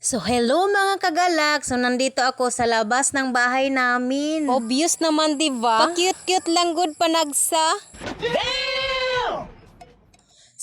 So hello mga kagalak, so nandito ako sa labas ng bahay namin. Obvious naman diba? Pa-cute-cute lang good panagsa.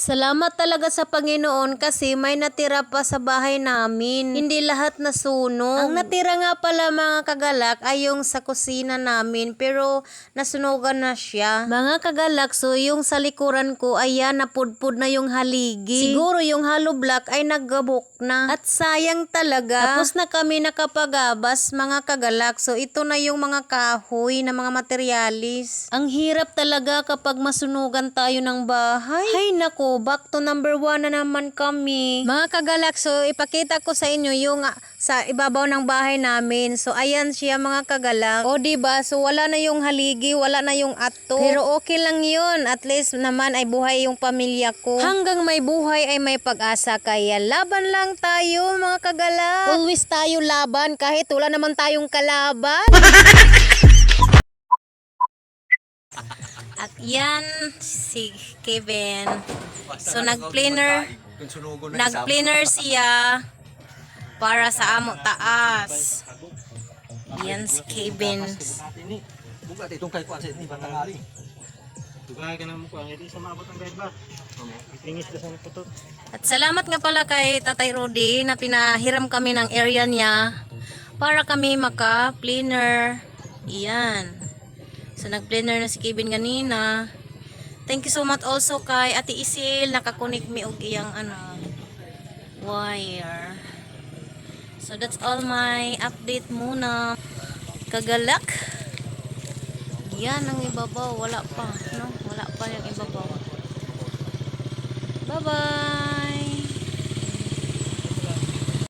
Salamat talaga sa Panginoon kasi may natira pa sa bahay namin. Hindi lahat nasunog. Ang natira nga pala mga kagalak ay yung sa kusina namin pero nasunugan na siya. Mga kagalak, so yung sa likuran ko ayan napudpud na yung haligi. Siguro yung hollow block ay naggabok na. At sayang talaga. Tapos na kami nakapagabas mga kagalak. So ito na yung mga kahoy na mga materialis. Ang hirap talaga kapag masunugan tayo ng bahay. Hay nako. Back to number 1 na naman kami. Mga kagalak, so ipakita ko sa inyo yung sa ibabaw ng bahay namin. So ayan siya mga kagalak. O diba, so wala na yung haligi, wala na yung ato. Pero okay lang yun. At least naman ay buhay yung pamilya ko. Hanggang may buhay ay may pag-asa. Kaya laban lang tayo mga kagalak. Always tayo laban kahit wala naman tayong kalaban. At yan si Kevin. So nagplaner siya para sa amo taas. Yan si Kevin. At salamat nga pala kay Tatay Rudy na pinahiram kami ng area niya para kami maka-planer. Yan. So nag-planer na si Kevin kanina. Thank you so much also kay Ate Isil nakakunik mi og iyang wire. So that's all my update muna. Kagalak. Yan ang ibabaw, wala pa, no? Wala pa yung ibabaw. Bye-bye.